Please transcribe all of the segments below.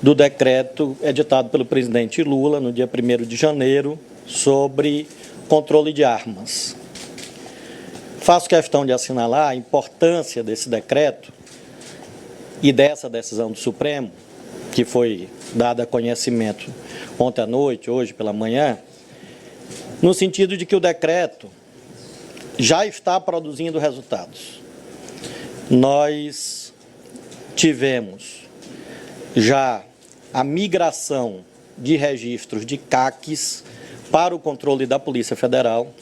do decreto editado pelo presidente Lula no dia 1º de janeiro sobre controle de armas. Faço questão de assinalar a importância desse decreto e dessa decisão do Supremo, que foi dada a conhecimento ontem à noite, hoje pela manhã, no sentido de que o decreto já está produzindo resultados. Nós tivemos já a migração de registros de CACs para o controle da Polícia Federal.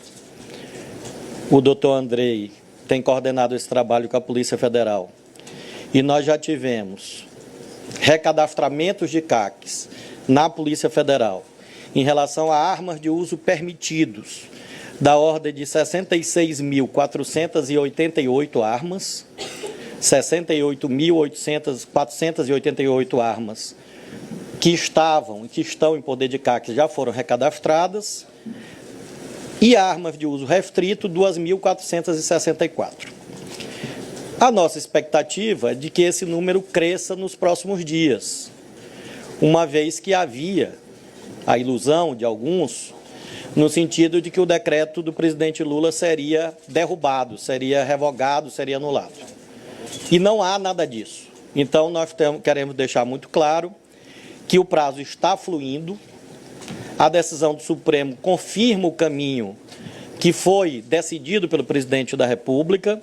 O doutor Andrei tem coordenado esse trabalho com a Polícia Federal. E nós já tivemos recadastramentos de CACs na Polícia Federal em relação a armas de uso permitidos, da ordem de 66.488 armas, 68.488 armas que estavam e que estão em poder de CACs já foram recadastradas, e armas de uso restrito, 2.464. A nossa expectativa é de que esse número cresça nos próximos dias, uma vez que havia a ilusão de alguns, no sentido de que o decreto do presidente Lula seria derrubado, seria revogado, seria anulado. E não há nada disso. Então, nós queremos deixar muito claro que o prazo está fluindo, a decisão do Supremo confirma o caminho que foi decidido pelo presidente da República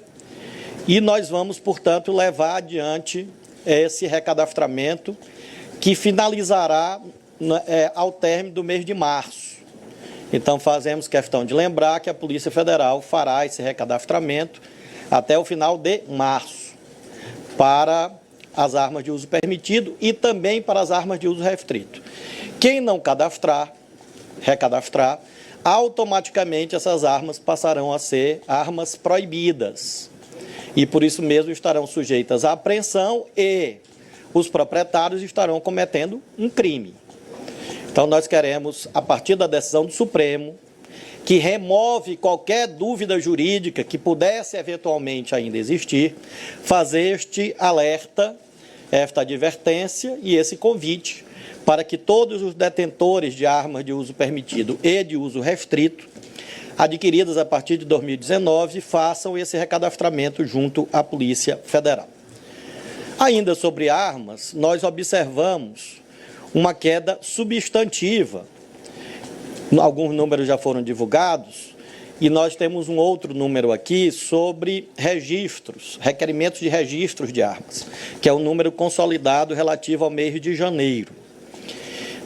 e nós vamos, portanto, levar adiante esse recadastramento que finalizará ao término do mês de março. Então, fazemos questão de lembrar que a Polícia Federal fará esse recadastramento até o final de março para as armas de uso permitido e também para as armas de uso restrito. Quem não recadastrar, automaticamente essas armas passarão a ser armas proibidas e, por isso mesmo, estarão sujeitas à apreensão e os proprietários estarão cometendo um crime. Então, nós queremos, a partir da decisão do Supremo, que remove qualquer dúvida jurídica que pudesse eventualmente ainda existir, fazer este alerta, esta advertência e esse convite para que todos os detentores de armas de uso permitido e de uso restrito, adquiridas a partir de 2019, façam esse recadastramento junto à Polícia Federal. Ainda sobre armas, nós observamos uma queda substantiva. Alguns números já foram divulgados e nós temos um outro número aqui sobre registros, requerimentos de registros de armas, que é o número consolidado relativo ao mês de janeiro.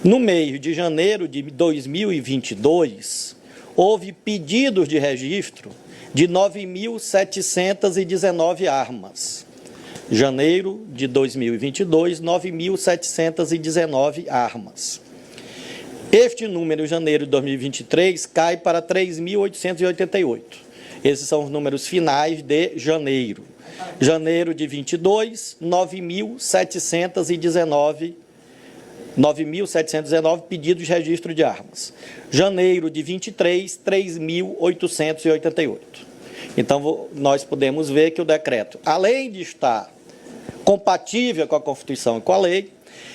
No mês de janeiro de 2022, houve pedidos de registro de 9.719 armas. Janeiro de 2022, 9.719 armas. Este número, em janeiro de 2023, cai para 3.888. Esses são os números finais de janeiro. Janeiro de 22, 9.719 pedidos de registro de armas. Janeiro de 23, 3.888. Então, nós podemos ver que o decreto, além de estar compatível com a Constituição e com a lei,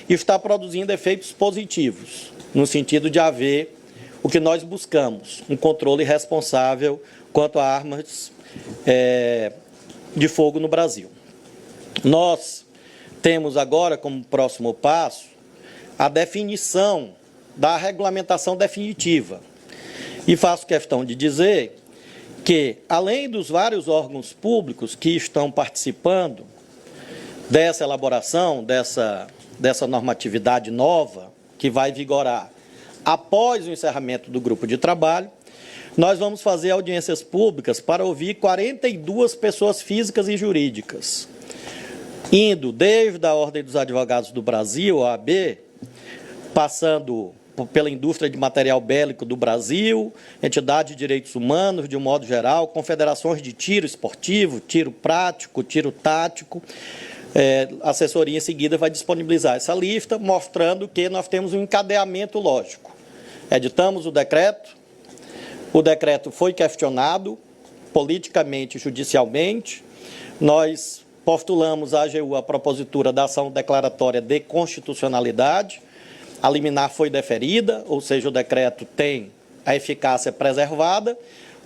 está produzindo efeitos positivos, no sentido de haver o que nós buscamos, um controle responsável quanto a armas de fogo no Brasil. Nós temos agora, como próximo passo, a definição da regulamentação definitiva. E faço questão de dizer que, além dos vários órgãos públicos que estão participando dessa elaboração, dessa normatividade nova, que vai vigorar após o encerramento do grupo de trabalho, nós vamos fazer audiências públicas para ouvir 42 pessoas físicas e jurídicas, indo desde a Ordem dos Advogados do Brasil, a OAB, passando pela indústria de material bélico do Brasil, entidades de direitos humanos, de um modo geral, confederações de tiro esportivo, tiro prático, tiro tático. A assessoria em seguida vai disponibilizar essa lista, mostrando que nós temos um encadeamento lógico. Editamos o decreto foi questionado politicamente e judicialmente, nós postulamos à AGU a propositura da ação declaratória de constitucionalidade. A liminar foi deferida, ou seja, o decreto tem a eficácia preservada.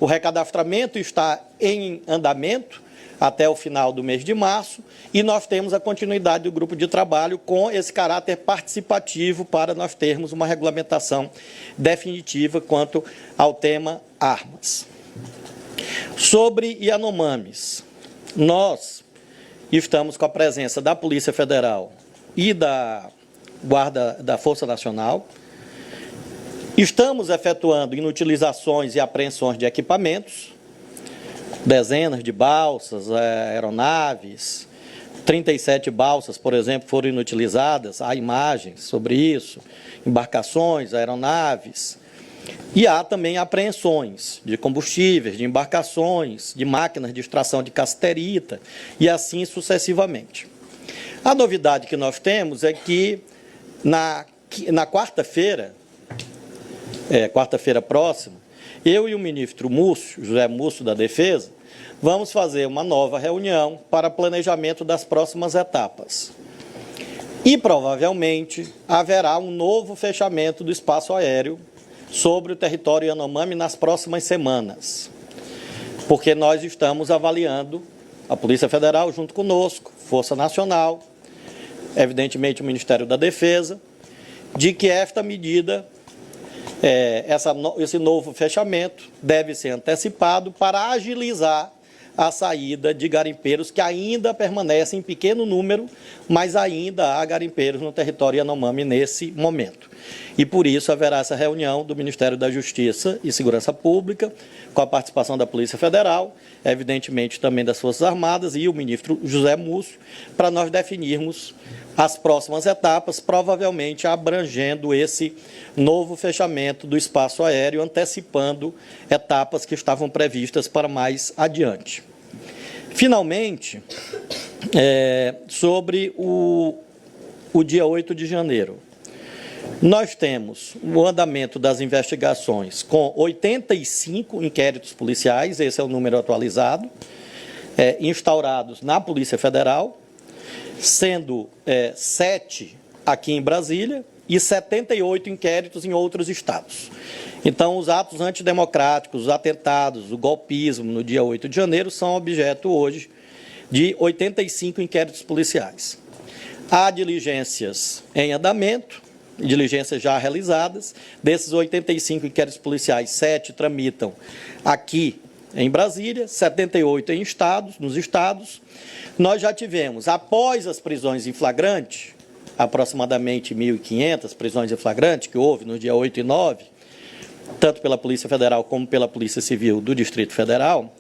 O recadastramento está em andamento até o final do mês de março e nós temos a continuidade do grupo de trabalho com esse caráter participativo para nós termos uma regulamentação definitiva quanto ao tema armas. Sobre Yanomamis, nós estamos com a presença da Polícia Federal e da Guarda da Força Nacional. Estamos efetuando inutilizações e apreensões de equipamentos, dezenas de balsas, aeronaves, 37 balsas, por exemplo, foram inutilizadas, há imagens sobre isso, embarcações, aeronaves. E há também apreensões de combustíveis, de embarcações, de máquinas de extração de cassiterita e assim sucessivamente. A novidade que nós temos é que na quarta-feira, quarta-feira próxima, eu e o ministro Múcio, José Múcio da Defesa, vamos fazer uma nova reunião para planejamento das próximas etapas. E provavelmente haverá um novo fechamento do espaço aéreo sobre o território Yanomami nas próximas semanas, porque nós estamos avaliando, a Polícia Federal junto conosco, Força Nacional, evidentemente o Ministério da Defesa, de que esta medida, esse novo fechamento deve ser antecipado para agilizar a saída de garimpeiros que ainda permanecem em pequeno número, mas ainda há garimpeiros no território Yanomami nesse momento. E por isso haverá essa reunião do Ministério da Justiça e Segurança Pública, com a participação da Polícia Federal, evidentemente também das Forças Armadas e o ministro José Múcio, para nós definirmos as próximas etapas, provavelmente abrangendo esse novo fechamento do espaço aéreo, antecipando etapas que estavam previstas para mais adiante. Finalmente, sobre o dia 8 de janeiro. Nós temos o andamento das investigações com 85 inquéritos policiais, esse é o número atualizado, instaurados na Polícia Federal, sendo 7 aqui em Brasília e 78 inquéritos em outros estados. Então, os atos antidemocráticos, os atentados, o golpismo no dia 8 de janeiro são objeto hoje de 85 inquéritos policiais. Há diligências em andamento, diligências já realizadas. Desses 85 inquéritos policiais, 7 tramitam aqui em Brasília, 78 nos estados. Nós já tivemos, após as prisões em flagrante, aproximadamente 1.500 prisões em flagrante, que houve no dia 8 e 9, tanto pela Polícia Federal como pela Polícia Civil do Distrito Federal,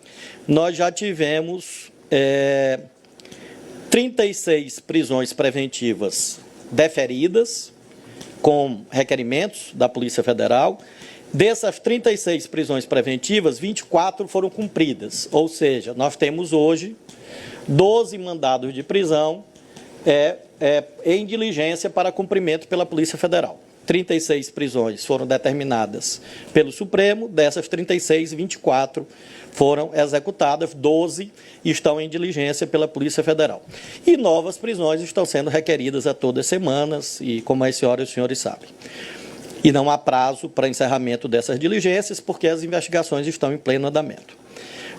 nós já tivemos 36 prisões preventivas deferidas, com requerimentos da Polícia Federal. Dessas 36 prisões preventivas, 24 foram cumpridas, ou seja, nós temos hoje 12 mandados de prisão em diligência para cumprimento pela Polícia Federal. 36 prisões foram determinadas pelo Supremo, dessas 36, 24 foram executadas, 12 estão em diligência pela Polícia Federal. E novas prisões estão sendo requeridas a todas as semanas, e como as senhoras e os senhores sabem. E não há prazo para encerramento dessas diligências, porque as investigações estão em pleno andamento.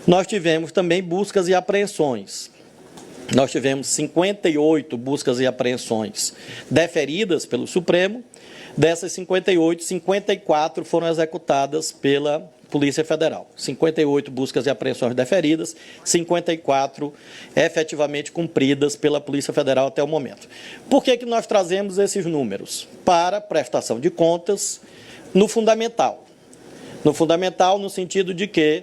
Nós tivemos também buscas e apreensões. Nós tivemos 58 buscas e apreensões deferidas pelo Supremo. Dessas 58, 54 foram executadas pela Polícia Federal. 58 buscas e apreensões deferidas, 54 efetivamente cumpridas pela Polícia Federal até o momento. Por que nós trazemos esses números? Para prestação de contas no fundamental. No fundamental, no sentido de que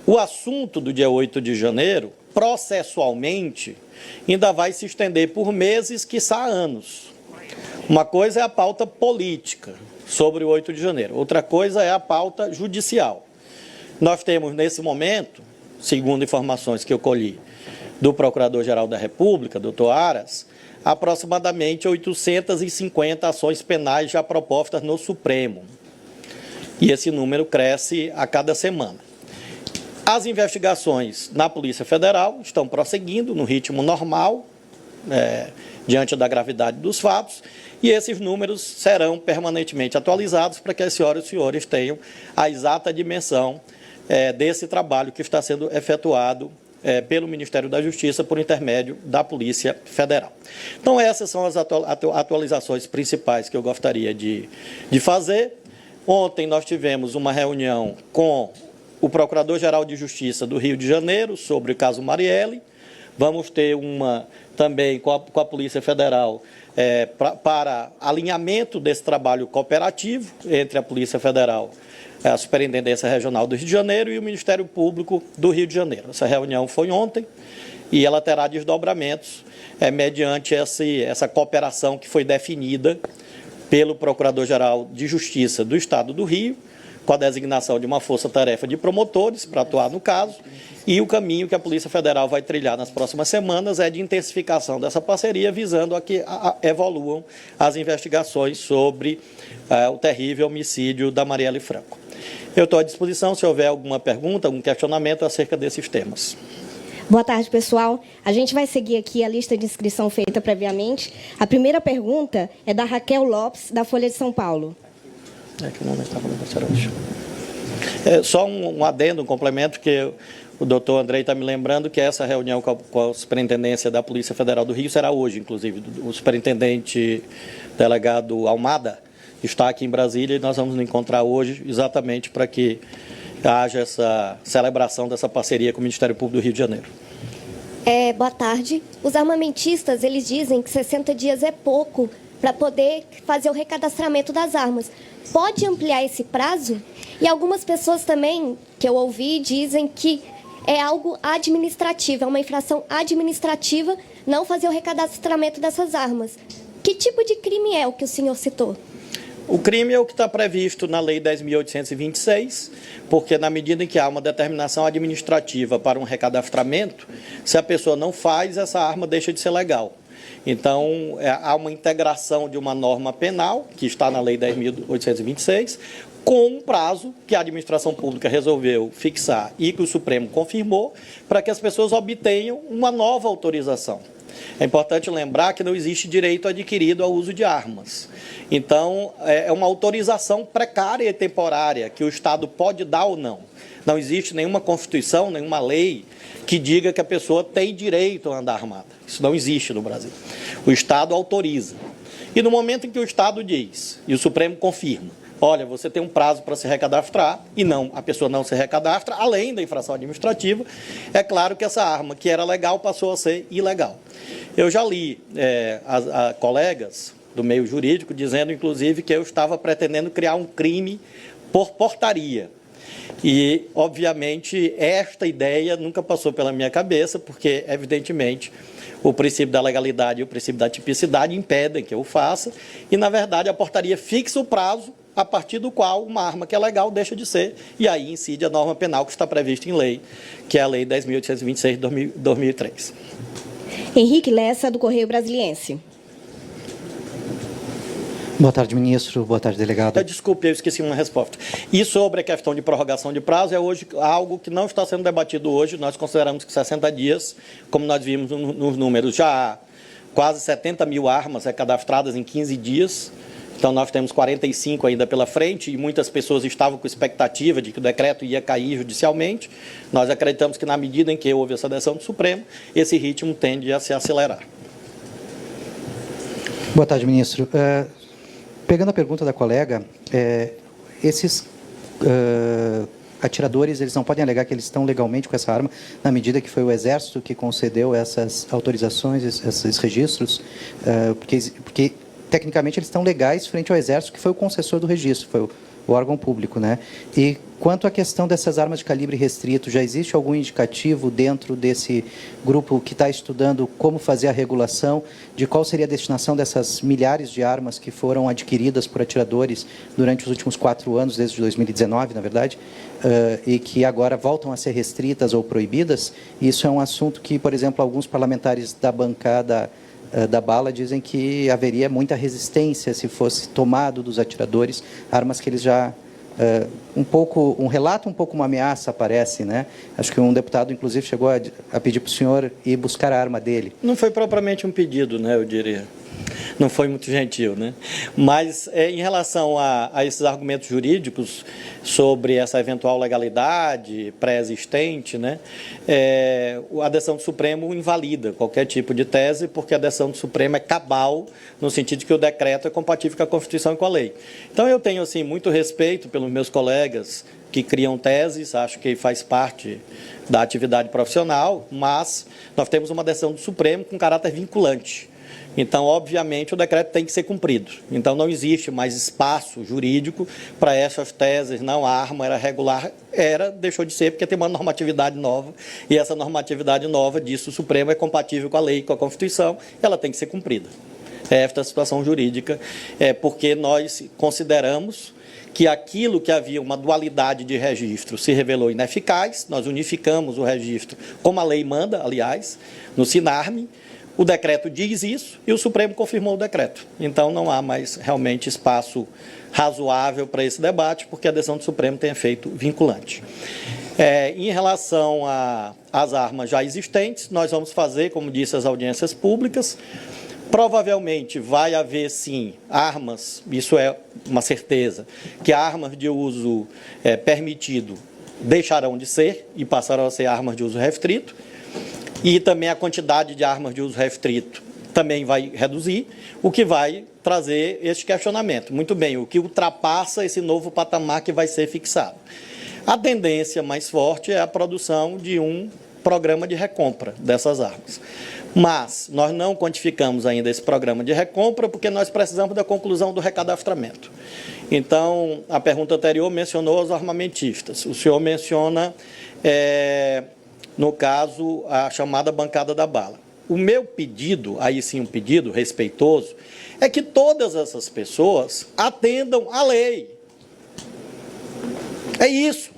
o assunto do dia 8 de janeiro, processualmente, ainda vai se estender por meses, quiçá anos. Uma coisa é a pauta política sobre o 8 de janeiro, outra coisa é a pauta judicial. Nós temos, nesse momento, segundo informações que eu colhi do Procurador-Geral da República, doutor Aras, aproximadamente 850 ações penais já propostas no Supremo. E esse número cresce a cada semana. As investigações na Polícia Federal estão prosseguindo no ritmo normal, diante da gravidade dos fatos, e esses números serão permanentemente atualizados para que as senhoras e senhores tenham a exata dimensão desse trabalho que está sendo efetuado pelo Ministério da Justiça por intermédio da Polícia Federal. Então, essas são as atualizações principais que eu gostaria de fazer. Ontem nós tivemos uma reunião com o Procurador-Geral de Justiça do Rio de Janeiro sobre o caso Marielle. Vamos ter uma também com a Polícia Federal para alinhamento desse trabalho cooperativo entre a Polícia Federal, a Superintendência Regional do Rio de Janeiro e o Ministério Público do Rio de Janeiro. Essa reunião foi ontem e ela terá desdobramentos mediante essa cooperação que foi definida pelo Procurador-Geral de Justiça do Estado do Rio, com a designação de uma força-tarefa de promotores para atuar no caso, e o caminho que a Polícia Federal vai trilhar nas próximas semanas é de intensificação dessa parceria, visando a que evoluam as investigações sobre o terrível homicídio da Marielle Franco. Eu estou à disposição se houver alguma pergunta, algum questionamento acerca desses temas. Boa tarde, pessoal. A gente vai seguir aqui a lista de inscrição feita previamente. A primeira pergunta é da Raquel Lopes, da Folha de São Paulo. Que não estava no hoje. Só um adendo, um complemento, que o doutor Andrei está me lembrando que essa reunião com a Superintendência da Polícia Federal do Rio será hoje, inclusive. O superintendente delegado Almada está aqui em Brasília e nós vamos nos encontrar hoje exatamente para que haja essa celebração dessa parceria com o Ministério Público do Rio de Janeiro. Boa tarde. Os armamentistas, eles dizem que 60 dias é pouco para poder fazer o recadastramento das armas. Pode ampliar esse prazo? E algumas pessoas também, que eu ouvi, dizem que é algo administrativo, é uma infração administrativa não fazer o recadastramento dessas armas. Que tipo de crime é o que o senhor citou? O crime é o que está previsto na Lei 10.826, porque na medida em que há uma determinação administrativa para um recadastramento, se a pessoa não faz, essa arma deixa de ser legal. Então, há uma integração de uma norma penal, que está na Lei 10.826, com um prazo que a administração pública resolveu fixar e que o Supremo confirmou, para que as pessoas obtenham uma nova autorização. É importante lembrar que não existe direito adquirido ao uso de armas. Então, é uma autorização precária e temporária que o Estado pode dar ou não. Não existe nenhuma Constituição, nenhuma lei que diga que a pessoa tem direito a andar armada. Isso não existe no Brasil. O Estado autoriza. E no momento em que o Estado diz, e o Supremo confirma, olha, você tem um prazo para se recadastrar, e não, a pessoa não se recadastra, além da infração administrativa, é claro que essa arma que era legal passou a ser ilegal. Eu já li a colegas do meio jurídico dizendo, inclusive, que eu estava pretendendo criar um crime por portaria. E, obviamente, esta ideia nunca passou pela minha cabeça, porque, evidentemente, o princípio da legalidade e o princípio da tipicidade impedem que eu faça, e, na verdade, a portaria fixa o prazo a partir do qual uma arma que é legal deixa de ser, e aí incide a norma penal que está prevista em lei, que é a Lei 10.826 de 2003. Henrique Lessa, do Correio Brasiliense. Boa tarde, ministro. Boa tarde, delegado. Desculpe, eu esqueci uma resposta. E sobre a questão de prorrogação de prazo, é hoje algo que não está sendo debatido hoje. Nós consideramos que 60 dias, como nós vimos nos números, já há quase 70 mil armas recadastradas em 15 dias. Então, nós temos 45 ainda pela frente e muitas pessoas estavam com expectativa de que o decreto ia cair judicialmente. Nós acreditamos que, na medida em que houve essa decisão do Supremo, esse ritmo tende a se acelerar. Boa tarde, ministro. Pegando a pergunta da colega, esses atiradores, eles não podem alegar que eles estão legalmente com essa arma, na medida que foi o Exército que concedeu essas autorizações, esses registros, porque tecnicamente eles estão legais frente ao Exército, que foi o concessor do registro, foi o órgão público, né? E quanto à questão dessas armas de calibre restrito, já existe algum indicativo dentro desse grupo que está estudando como fazer a regulação de qual seria a destinação dessas milhares de armas que foram adquiridas por atiradores durante os últimos 4 anos, desde 2019, na verdade, e que agora voltam a ser restritas ou proibidas? Isso é um assunto que, por exemplo, alguns parlamentares da bancada da bala dizem que haveria muita resistência se fosse tomado dos atiradores armas que eles já um relato, um pouco uma ameaça aparece, né? Acho que um deputado, inclusive, chegou a pedir para o senhor ir buscar a arma dele. Não foi propriamente um pedido, né, eu diria. Não foi muito gentil, né? Mas em relação a esses argumentos jurídicos sobre essa eventual legalidade pré-existente, né, a decisão do Supremo invalida qualquer tipo de tese, porque a decisão do Supremo é cabal, no sentido de que o decreto é compatível com a Constituição e com a lei. Então, eu tenho assim, muito respeito pelos meus colegas que criam teses, acho que faz parte da atividade profissional, mas nós temos uma decisão do Supremo com caráter vinculante. Então, obviamente, o decreto tem que ser cumprido. Então, não existe mais espaço jurídico para essas teses, não, a arma era regular, deixou de ser, porque tem uma normatividade nova, e essa normatividade nova, disso, o Supremo é compatível com a lei, com a Constituição, ela tem que ser cumprida. Esta situação jurídica, porque nós consideramos que aquilo que havia uma dualidade de registro se revelou ineficaz, nós unificamos o registro, como a lei manda, aliás, no SINARME. O decreto diz isso e o Supremo confirmou o decreto. Então, não há mais realmente espaço razoável para esse debate, porque a decisão do Supremo tem efeito vinculante. Em relação às armas já existentes, nós vamos fazer, como disse, as audiências públicas. Provavelmente vai haver, sim, armas, isso é uma certeza, que armas de uso permitido deixarão de ser e passarão a ser armas de uso restrito. E também a quantidade de armas de uso restrito também vai reduzir, o que vai trazer este questionamento. Muito bem, o que ultrapassa esse novo patamar que vai ser fixado. A tendência mais forte é a produção de um programa de recompra dessas armas. Mas nós não quantificamos ainda esse programa de recompra porque nós precisamos da conclusão do recadastramento. Então, a pergunta anterior mencionou os armamentistas. O senhor menciona, no caso, a chamada bancada da bala. O meu pedido, aí sim um pedido respeitoso, é que todas essas pessoas atendam à lei. É isso.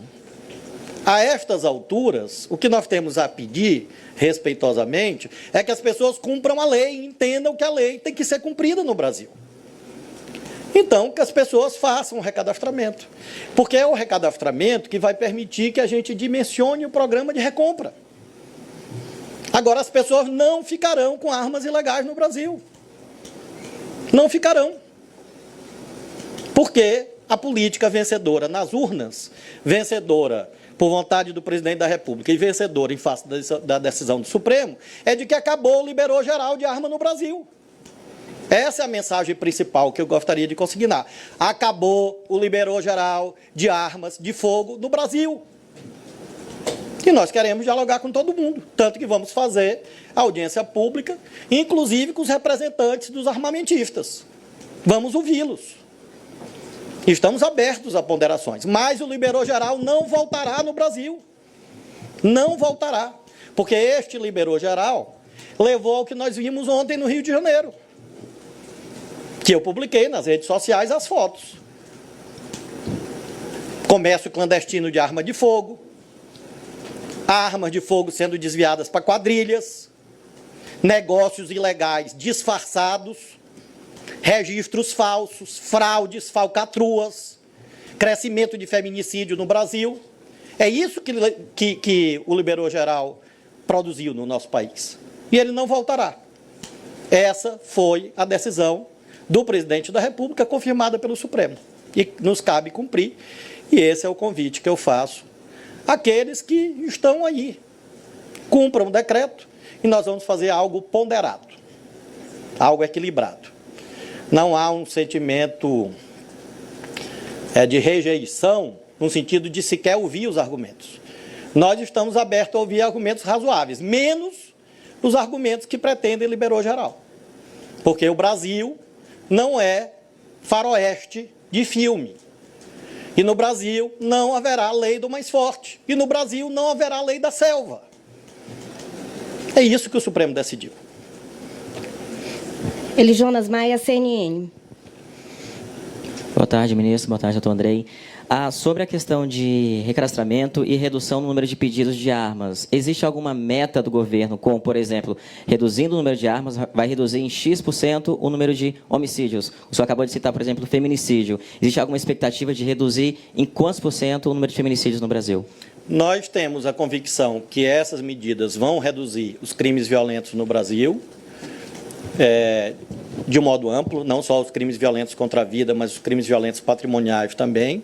A estas alturas, o que nós temos a pedir, respeitosamente, é que as pessoas cumpram a lei e entendam que a lei tem que ser cumprida no Brasil. Então, que as pessoas façam o recadastramento. Porque é o recadastramento que vai permitir que a gente dimensione o programa de recompra. Agora, as pessoas não ficarão com armas ilegais no Brasil. Não ficarão. Porque a política vencedora nas urnas, vencedora por vontade do presidente da República e vencedora em face da decisão do Supremo, é de que acabou, liberou geral de arma no Brasil. Essa é a mensagem principal que eu gostaria de consignar. Acabou o liberou geral de armas de fogo no Brasil. E nós queremos dialogar com todo mundo, tanto que vamos fazer audiência pública, inclusive com os representantes dos armamentistas. Vamos ouvi-los. Estamos abertos a ponderações, mas o liberou geral não voltará no Brasil. Não voltará, porque este liberou geral levou ao que nós vimos ontem no Rio de Janeiro, que eu publiquei nas redes sociais as fotos. Comércio clandestino de arma de fogo, armas de fogo sendo desviadas para quadrilhas, negócios ilegais disfarçados, registros falsos, fraudes, falcatruas, crescimento de feminicídio no Brasil. É isso que o liberou geral produziu no nosso país. E ele não voltará. Essa foi a decisão do presidente da República, confirmada pelo Supremo. E nos cabe cumprir. E esse é o convite que eu faço àqueles que estão aí. Cumpram o decreto e nós vamos fazer algo ponderado, algo equilibrado. Não há um sentimento de rejeição, no sentido de sequer ouvir os argumentos. Nós estamos abertos a ouvir argumentos razoáveis, menos os argumentos que pretendem liberou geral. Porque o Brasil não é faroeste de filme. E no Brasil não haverá lei do mais forte. E no Brasil não haverá lei da selva. É isso que o Supremo decidiu. Elijonas Maia, CNN. Boa tarde, ministro. Boa tarde, doutor Andrei. Sobre a questão de recadastramento e redução no número de pedidos de armas, existe alguma meta do governo, como, por exemplo, reduzindo o número de armas, vai reduzir em X% o número de homicídios? O senhor acabou de citar, por exemplo, o feminicídio. Existe alguma expectativa de reduzir em quantos por cento o número de feminicídios no Brasil? Nós temos a convicção que essas medidas vão reduzir os crimes violentos no Brasil, de um modo amplo, não só os crimes violentos contra a vida, mas os crimes violentos patrimoniais também,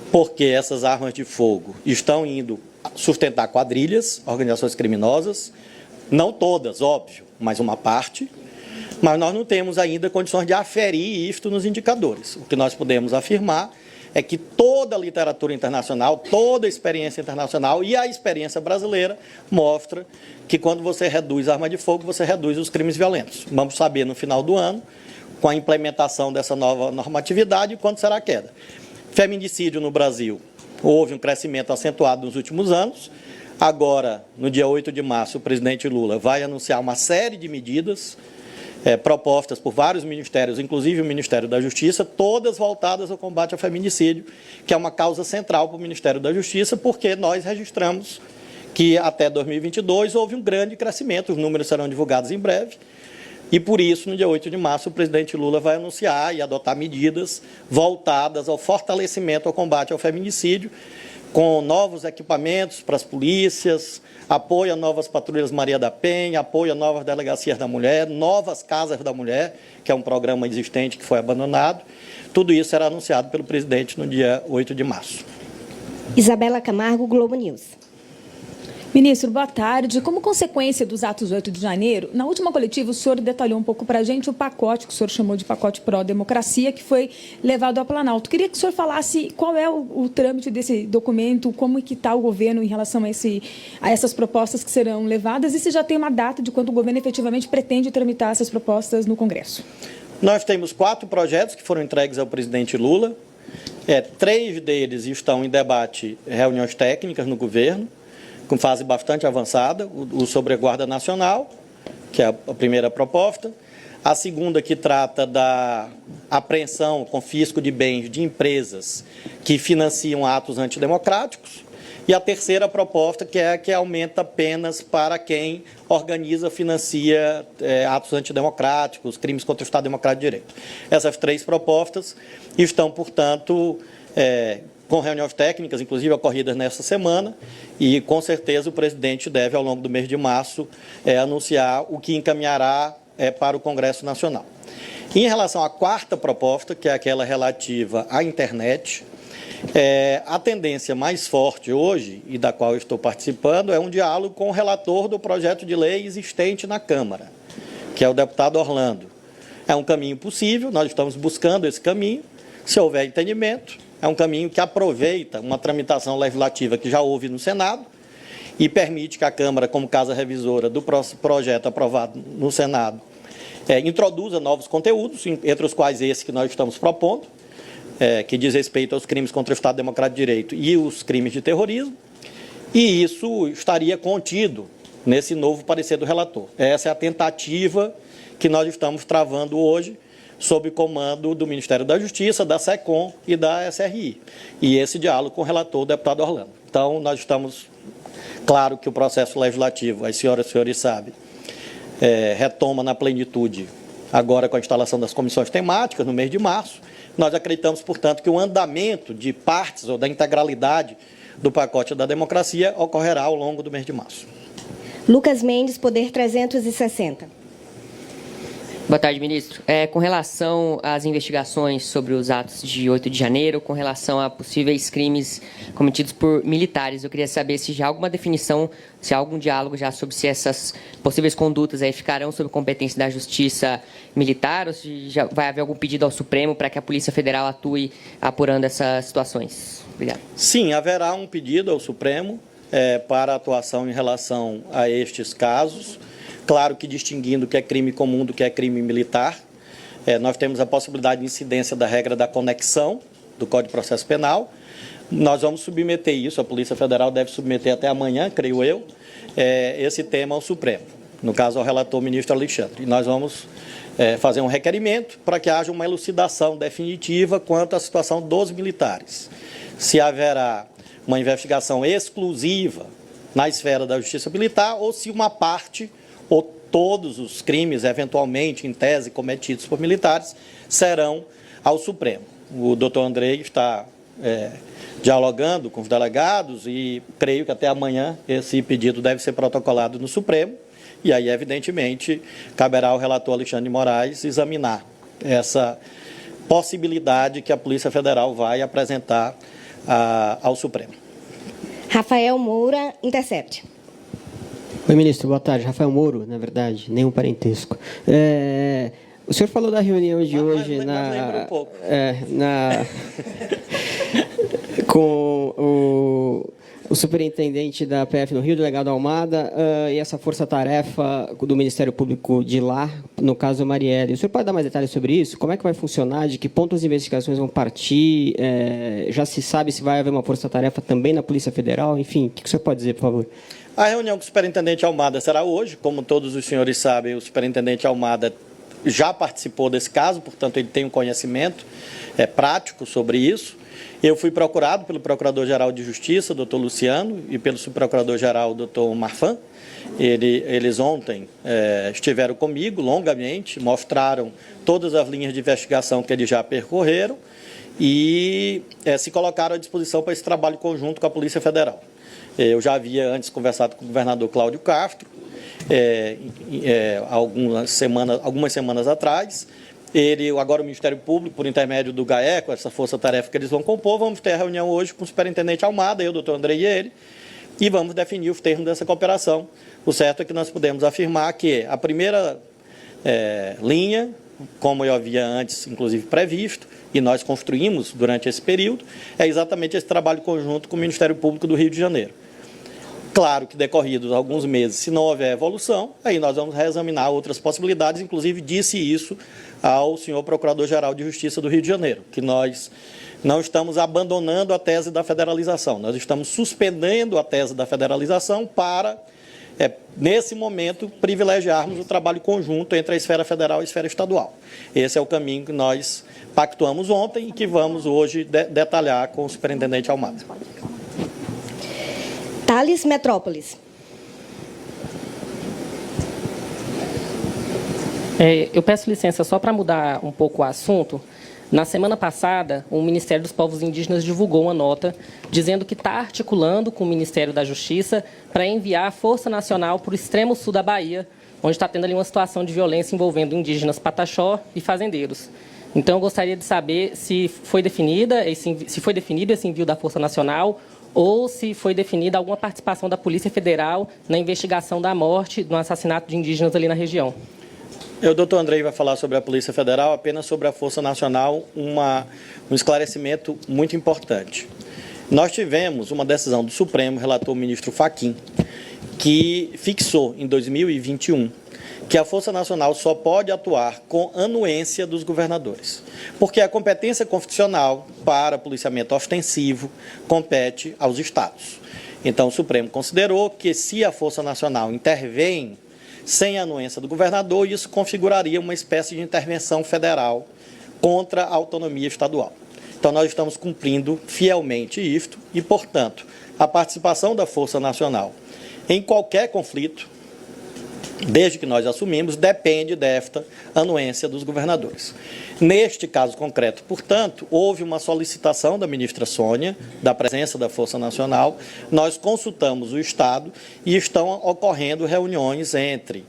porque essas armas de fogo estão indo sustentar quadrilhas, organizações criminosas, não todas, óbvio, mas uma parte, mas nós não temos ainda condições de aferir isto nos indicadores. O que nós podemos afirmar é que toda a literatura internacional, toda a experiência internacional e a experiência brasileira mostra que quando você reduz a arma de fogo, você reduz os crimes violentos. Vamos saber no final do ano, com a implementação dessa nova normatividade, quanto será a queda. Feminicídio no Brasil, houve um crescimento acentuado nos últimos anos. Agora, no dia 8 de março, o presidente Lula vai anunciar uma série de medidas propostas por vários ministérios, inclusive o Ministério da Justiça, todas voltadas ao combate ao feminicídio, que é uma causa central para o Ministério da Justiça, porque nós registramos que até 2022 houve um grande crescimento, os números serão divulgados em breve, e por isso, no dia 8 de março, o presidente Lula vai anunciar e adotar medidas voltadas ao fortalecimento ao combate ao feminicídio, com novos equipamentos para as polícias, apoio a novas patrulhas Maria da Penha, apoio a novas delegacias da mulher, novas casas da mulher, que é um programa existente que foi abandonado. Tudo isso será anunciado pelo presidente no dia 8 de março. Isabela Camargo, Globo News. Ministro, boa tarde. Como consequência dos atos 8 de janeiro, na última coletiva o senhor detalhou um pouco para a gente o pacote que o senhor chamou de pacote pró-democracia, que foi levado ao Planalto. Queria que o senhor falasse qual é o trâmite desse documento, como é que está o governo em relação a essas propostas que serão levadas e se já tem uma data de quando o governo efetivamente pretende tramitar essas propostas no Congresso. Nós temos 4 projetos que foram entregues ao presidente Lula. 3 deles estão em debate, reuniões técnicas no governo, com fase bastante avançada, o sobre a Guarda Nacional, que é a primeira proposta, a segunda que trata da apreensão, confisco de bens de empresas que financiam atos antidemocráticos, e a terceira proposta, que é a que aumenta penas para quem organiza, financia atos antidemocráticos, crimes contra o Estado Democrático de Direito. Essas 3 propostas estão, portanto, com reuniões técnicas, inclusive ocorridas nesta semana, e com certeza o presidente deve, ao longo do mês de março, anunciar o que encaminhará para o Congresso Nacional. Em relação à 4ª proposta, que é aquela relativa à internet, a tendência mais forte hoje, e da qual eu estou participando, é um diálogo com o relator do projeto de lei existente na Câmara, que é o deputado Orlando. É um caminho possível, nós estamos buscando esse caminho, se houver entendimento. É um caminho que aproveita uma tramitação legislativa que já houve no Senado e permite que a Câmara, como casa revisora do projeto aprovado no Senado, introduza novos conteúdos, entre os quais esse que nós estamos propondo, que diz respeito aos crimes contra o Estado Democrático de Direito e os crimes de terrorismo, e isso estaria contido nesse novo parecer do relator. Essa é a tentativa que nós estamos travando hoje, sob comando do Ministério da Justiça, da SECOM e da SRI. E esse diálogo com o relator, o deputado Orlando. Então, nós estamos... Claro que o processo legislativo, as senhoras e senhores sabem, retoma na plenitude agora com a instalação das comissões temáticas, no mês de março. Nós acreditamos, portanto, que o andamento de partes ou da integralidade do pacote da democracia ocorrerá ao longo do mês de março. Lucas Mendes, Poder 360. Boa tarde, ministro. Com relação às investigações sobre os atos de 8 de janeiro, com relação a possíveis crimes cometidos por militares, eu queria saber se já há alguma definição, se há algum diálogo já sobre se essas possíveis condutas aí ficarão sob competência da Justiça Militar ou se já vai haver algum pedido ao Supremo para que a Polícia Federal atue apurando essas situações. Obrigado. Sim, haverá um pedido ao Supremo para atuação em relação a estes casos. Claro que distinguindo o que é crime comum do que é crime militar. Nós temos a possibilidade de incidência da regra da conexão do Código de Processo Penal. Nós vamos submeter isso, a Polícia Federal deve submeter até amanhã, creio eu, esse tema ao Supremo, no caso ao relator ministro Alexandre. E nós vamos fazer um requerimento para que haja uma elucidação definitiva quanto à situação dos militares. se haverá uma investigação exclusiva na esfera da Justiça Militar ou se uma parte ou todos os crimes, eventualmente, em tese, cometidos por militares, serão ao Supremo. O doutor Andrei está dialogando com os delegados e creio que até amanhã esse pedido deve ser protocolado no Supremo e aí, evidentemente, caberá ao relator Alexandre de Moraes examinar essa possibilidade que a Polícia Federal vai apresentar ao Supremo. Rafael Moura, Intercept. Oi, ministro, boa tarde. Rafael Moro, na verdade, nenhum parentesco. O senhor falou da reunião de hoje lembra um pouco. Com o superintendente da PF no Rio, o delegado Almada, e essa força-tarefa do Ministério Público de lá, no caso Marielle. O senhor pode dar mais detalhes sobre isso? Como é que vai funcionar? De que ponto as investigações vão partir? Já se sabe se vai haver uma força-tarefa também na Polícia Federal? Enfim, o que o senhor pode dizer, por favor? A reunião com o superintendente Almada será hoje. Como todos os senhores sabem, o superintendente Almada já participou desse caso, portanto, ele tem um conhecimento prático sobre isso. Eu fui procurado pelo Procurador-Geral de Justiça, doutor Luciano, e pelo Subprocurador-Geral, doutor Marfan. Eles ontem estiveram comigo longamente, mostraram todas as linhas de investigação que eles já percorreram e se colocaram à disposição para esse trabalho conjunto com a Polícia Federal. Eu já havia antes conversado com o governador Cláudio Castro, algumas semanas atrás. Agora o Ministério Público, por intermédio do GAECO, essa força-tarefa que eles vão compor, vamos ter a reunião hoje com o superintendente Almada, eu, doutor Andrei e ele, e vamos definir os termos dessa cooperação. O certo é que nós podemos afirmar que a primeira linha, como eu havia antes, inclusive, previsto, e nós construímos durante esse período, é exatamente esse trabalho conjunto com o Ministério Público do Rio de Janeiro. Claro que decorridos alguns meses, se não houver evolução, aí nós vamos reexaminar outras possibilidades, inclusive disse isso ao senhor Procurador-Geral de Justiça do Rio de Janeiro, que nós não estamos abandonando a tese da federalização, nós estamos suspendendo a tese da federalização para, nesse momento, privilegiarmos o trabalho conjunto entre a esfera federal e a esfera estadual. Esse é o caminho que nós pactuamos ontem e que vamos hoje detalhar com o superintendente Almada. Thales Metrópolis. Eu peço licença só para mudar um pouco o assunto. Na semana passada, o Ministério dos Povos Indígenas divulgou uma nota dizendo que está articulando com o Ministério da Justiça para enviar a Força Nacional para o extremo sul da Bahia, onde está tendo ali uma situação de violência envolvendo indígenas pataxó e fazendeiros. Então, eu gostaria de saber se foi definido esse envio da Força Nacional ou se foi definida alguma participação da Polícia Federal na investigação da morte, do assassinato de indígenas ali na região. O doutor Andrei vai falar sobre a Polícia Federal, apenas sobre a Força Nacional, um esclarecimento muito importante. Nós tivemos uma decisão do Supremo, relator o ministro Fachin, que fixou em 2021 que a Força Nacional só pode atuar com anuência dos governadores, porque a competência constitucional para policiamento ostensivo compete aos estados. Então, o Supremo considerou que se a Força Nacional intervém sem a anuência do governador, isso configuraria uma espécie de intervenção federal contra a autonomia estadual. Então, nós estamos cumprindo fielmente isto e, portanto, a participação da Força Nacional em qualquer conflito, desde que nós assumimos, depende desta anuência dos governadores. Neste caso concreto, portanto, houve uma solicitação da ministra Sônia, da presença da Força Nacional, nós consultamos o Estado e estão ocorrendo reuniões entre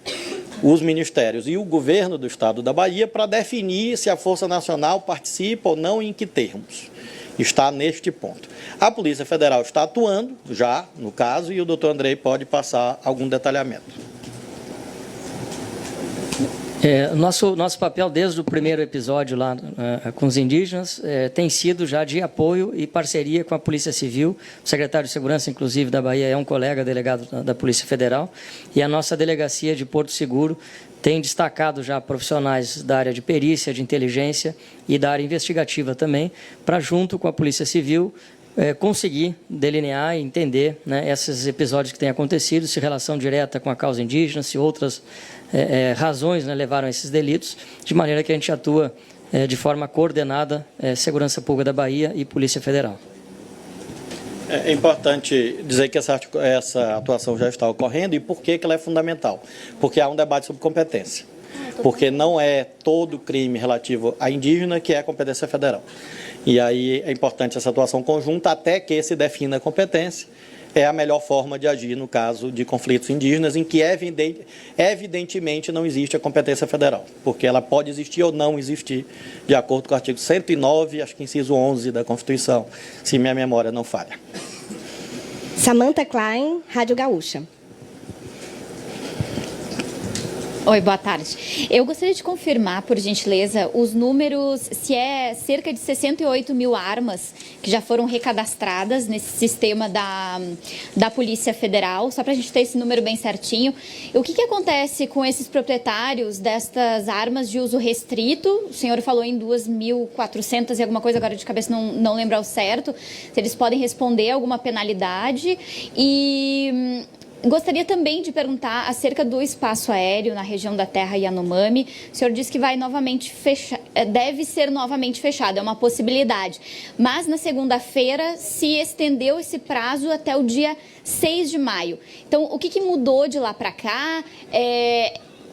os ministérios e o governo do Estado da Bahia para definir se a Força Nacional participa ou não e em que termos. Está neste ponto. A Polícia Federal está atuando já, no caso, e o doutor Andrei pode passar algum detalhamento. Nosso papel desde o primeiro episódio lá com os indígenas tem sido já de apoio e parceria com a Polícia Civil. O secretário de Segurança, inclusive, da Bahia é um colega delegado da Polícia Federal e a nossa delegacia de Porto Seguro tem destacado já profissionais da área de perícia, de inteligência e da área investigativa também, para, junto com a Polícia Civil, conseguir delinear e entender, né, esses episódios que têm acontecido, se relação direta com a causa indígena, se outras razões, né, levaram a esses delitos, de maneira que a gente atua de forma coordenada, Segurança Pública da Bahia e Polícia Federal. É importante dizer que essa atuação já está ocorrendo e por que ela é fundamental? Porque há um debate sobre competência. Porque não é todo crime relativo a indígena que é competência federal. E aí é importante essa atuação conjunta até que se defina a competência. É a melhor forma de agir no caso de conflitos indígenas, em que evidentemente não existe a competência federal, porque ela pode existir ou não existir, de acordo com o artigo 109, acho que inciso 11 da Constituição, se minha memória não falha. Samantha Klein, Rádio Gaúcha. Oi, boa tarde. Eu gostaria de confirmar, por gentileza, os números, se é cerca de 68 mil armas que já foram recadastradas nesse sistema da Polícia Federal, só para a gente ter esse número bem certinho. O que acontece com esses proprietários destas armas de uso restrito? O senhor falou em 2.400 e alguma coisa, agora de cabeça não lembro ao certo. Se eles podem responder alguma penalidade e... Gostaria também de perguntar acerca do espaço aéreo na região da Terra Yanomami. O senhor disse que vai novamente deve ser novamente fechado, é uma possibilidade. Mas na segunda-feira se estendeu esse prazo até o dia 6 de maio. Então, o que mudou de lá para cá?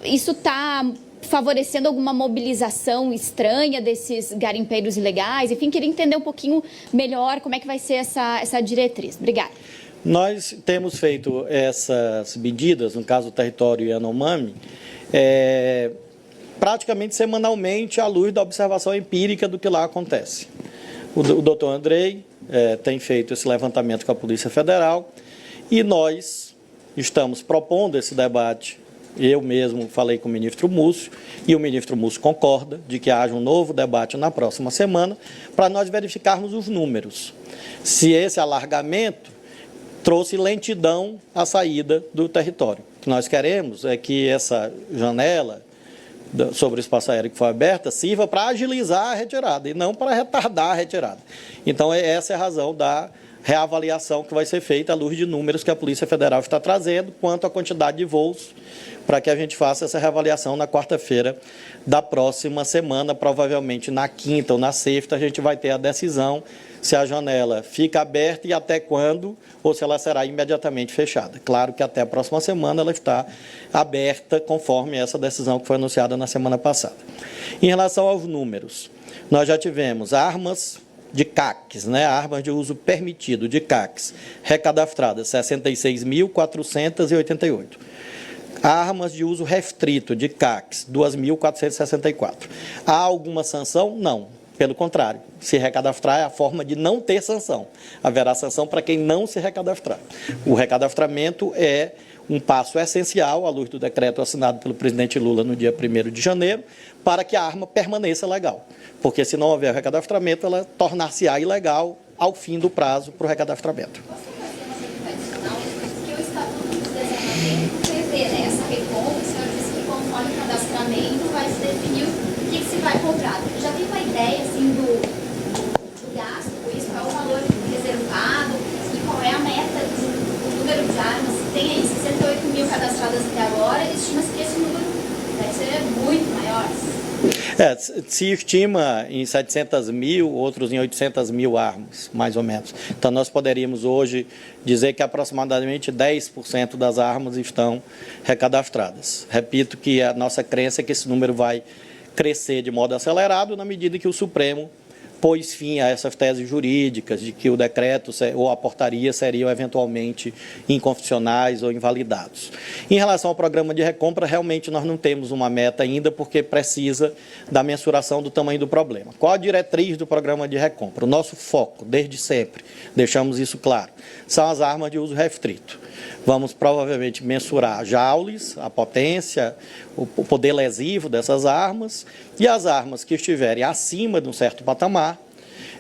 Isso está favorecendo alguma mobilização estranha desses garimpeiros ilegais? Enfim, queria entender um pouquinho melhor como é que vai ser essa diretriz. Obrigada. Nós temos feito essas medidas, no caso do território Yanomami, praticamente semanalmente à luz da observação empírica do que lá acontece. O doutor Andrei tem feito esse levantamento com a Polícia Federal e nós estamos propondo esse debate. Eu mesmo falei com o ministro Múcio e o ministro Múcio concorda de que haja um novo debate na próxima semana para nós verificarmos os números. Se esse alargamento trouxe lentidão à saída do território. O que nós queremos é que essa janela sobre o espaço aéreo que foi aberta sirva para agilizar a retirada e não para retardar a retirada. Então, essa é a razão da reavaliação que vai ser feita à luz de números que a Polícia Federal está trazendo quanto à quantidade de voos, para que a gente faça essa reavaliação na quarta-feira da próxima semana, provavelmente na quinta ou na sexta, a gente vai ter a decisão se a janela fica aberta e até quando, ou se ela será imediatamente fechada. Claro que até a próxima semana ela está aberta, conforme essa decisão que foi anunciada na semana passada. Em relação aos números, nós já tivemos armas de CACs, armas de uso permitido de CACs, recadastradas 66.488. Armas de uso restrito de CACs, 2.464. Há alguma sanção? Não. Pelo contrário, se recadastrar é a forma de não ter sanção. Haverá sanção para quem não se recadastrar. O recadastramento é um passo essencial, à luz do decreto assinado pelo presidente Lula no dia 1º de janeiro, para que a arma permaneça legal. Porque se não houver recadastramento, ela tornar-se-á ilegal ao fim do prazo para o recadastramento. Essa recompra, o senhor disse que conforme o cadastramento vai se definir o que se vai comprar. Já tem uma ideia assim, do gasto com isso, qual é o valor reservado e qual é a meta do número de armas? Tem aí 68 mil cadastradas até agora, estima-se que esse número deve ser muito maior. Se estima em 700 mil, outros em 800 mil armas, mais ou menos. Então, nós poderíamos hoje dizer que aproximadamente 10% das armas estão recadastradas. Repito que a nossa crença é que esse número vai crescer de modo acelerado na medida que o Supremo pôs fim a essas teses jurídicas de que o decreto ou a portaria seriam eventualmente inconstitucionais ou invalidados. Em relação ao programa de recompra, realmente nós não temos uma meta ainda, porque precisa da mensuração do tamanho do problema. Qual a diretriz do programa de recompra? O nosso foco, desde sempre, deixamos isso claro, são as armas de uso restrito. Vamos provavelmente mensurar joules, a potência, o poder lesivo dessas armas, e as armas que estiverem acima de um certo patamar,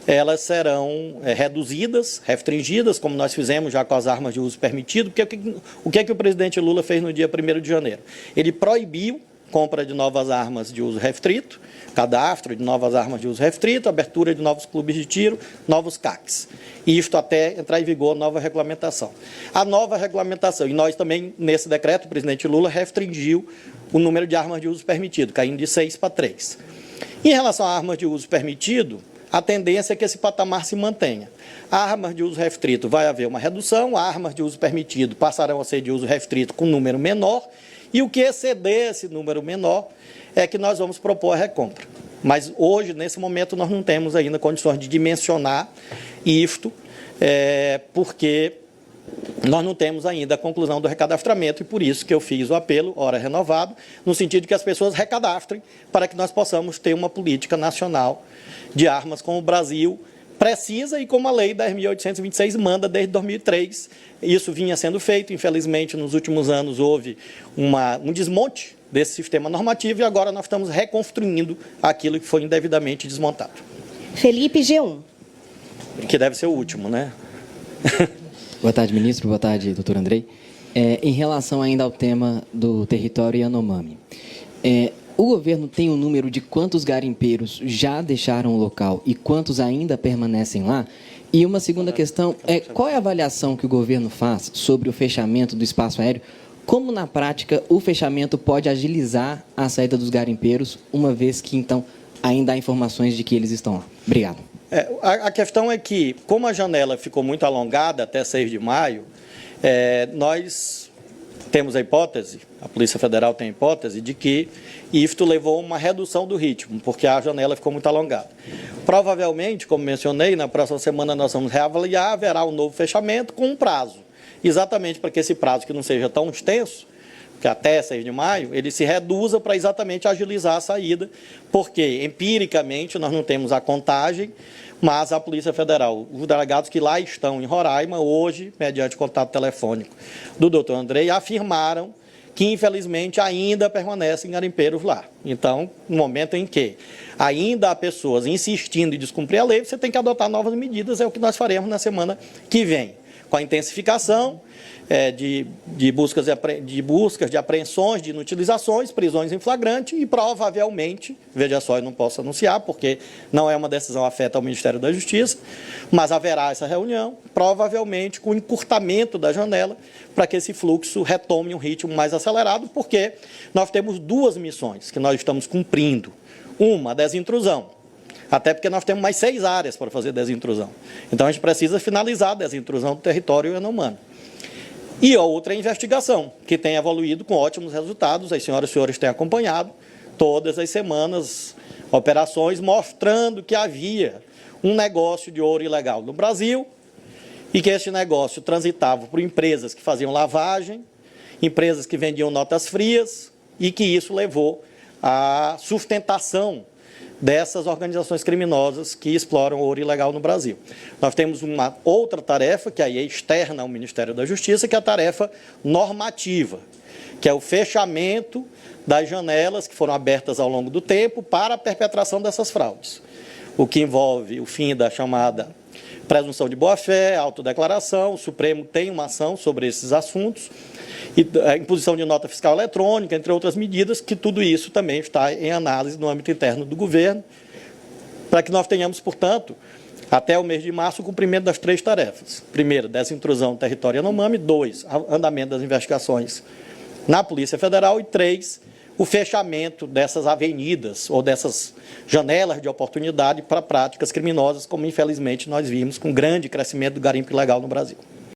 elas serão reduzidas, restringidas, como nós fizemos já com as armas de uso permitido. Porque o que é que o presidente Lula fez no dia 1º de janeiro? Ele proibiu compra de novas armas de uso restrito, cadastro de novas armas de uso restrito, abertura de novos clubes de tiro, novos CACs. E isto até entrar em vigor a nova regulamentação. A nova regulamentação, e nós também, nesse decreto, o presidente Lula restringiu o número de armas de uso permitido, caindo de 6 para 3. Em relação a armas de uso permitido, a tendência é que esse patamar se mantenha. Armas de uso restrito vai haver uma redução, armas de uso permitido passarão a ser de uso restrito com número menor, e o que exceder esse número menor é que nós vamos propor a recompra. Mas hoje, nesse momento, nós não temos ainda condições de dimensionar isto, porque nós não temos ainda a conclusão do recadastramento e por isso que eu fiz o apelo, ora renovado, no sentido de que as pessoas recadastrem para que nós possamos ter uma política nacional de armas como o Brasil precisa e como a Lei 10.826 manda desde 2003. Isso vinha sendo feito, infelizmente, nos últimos anos houve um desmonte desse sistema normativo e agora nós estamos reconstruindo aquilo que foi indevidamente desmontado. Felipe, G1. Que deve ser o último, né? Boa tarde, ministro. Boa tarde, doutor Andrei. Em relação ainda ao tema do território Yanomami, o governo tem um número de quantos garimpeiros já deixaram o local e quantos ainda permanecem lá? E uma segunda questão é qual é a avaliação que o governo faz sobre o fechamento do espaço aéreo? Como, na prática, o fechamento pode agilizar a saída dos garimpeiros, uma vez que, então, ainda há informações de que eles estão lá? Obrigado. A questão é que, como a janela ficou muito alongada até 6 de maio, nós temos a hipótese, a Polícia Federal tem a hipótese, de que isto levou a uma redução do ritmo, porque a janela ficou muito alongada. Provavelmente, como mencionei, na próxima semana nós vamos reavaliar, haverá um novo fechamento com um prazo, exatamente para que esse prazo que não seja tão extenso, que até 6 de maio, ele se reduza para exatamente agilizar a saída, porque, empiricamente, nós não temos a contagem, mas a Polícia Federal, os delegados que lá estão em Roraima, hoje, mediante contato telefônico do doutor Andrei, afirmaram que, infelizmente, ainda permanecem garimpeiros lá. Então, no momento em que ainda há pessoas insistindo em descumprir a lei, você tem que adotar novas medidas, é o que nós faremos na semana que vem, com a intensificação de buscas de apreensões, de inutilizações, prisões em flagrante e provavelmente, veja só, eu não posso anunciar porque não é uma decisão afeta ao Ministério da Justiça, mas haverá essa reunião, provavelmente com encurtamento da janela para que esse fluxo retome um ritmo mais acelerado, porque nós temos duas missões que nós estamos cumprindo. Uma, a desintrusão. Até porque nós temos mais 6 áreas para fazer desintrusão. Então, a gente precisa finalizar a desintrusão do território Yanomami. E a outra é a investigação, que tem evoluído com ótimos resultados. As senhoras e senhores têm acompanhado todas as semanas operações mostrando que havia um negócio de ouro ilegal no Brasil e que esse negócio transitava por empresas que faziam lavagem, empresas que vendiam notas frias e que isso levou à sustentação dessas organizações criminosas que exploram ouro ilegal no Brasil. Nós temos uma outra tarefa, que aí é externa ao Ministério da Justiça, que é a tarefa normativa, que é o fechamento das janelas que foram abertas ao longo do tempo para a perpetração dessas fraudes, o que envolve o fim da chamada presunção de boa-fé, autodeclaração. O Supremo tem uma ação sobre esses assuntos, e a imposição de nota fiscal eletrônica, entre outras medidas, que tudo isso também está em análise no âmbito interno do governo, para que nós tenhamos, portanto, até o mês de março, o cumprimento das 3 tarefas. Primeiro, desintrusão do território Yanomami. 2, andamento das investigações na Polícia Federal. E 3, o fechamento dessas avenidas ou dessas janelas de oportunidade para práticas criminosas, como infelizmente nós vimos com grande crescimento do garimpo ilegal no Brasil.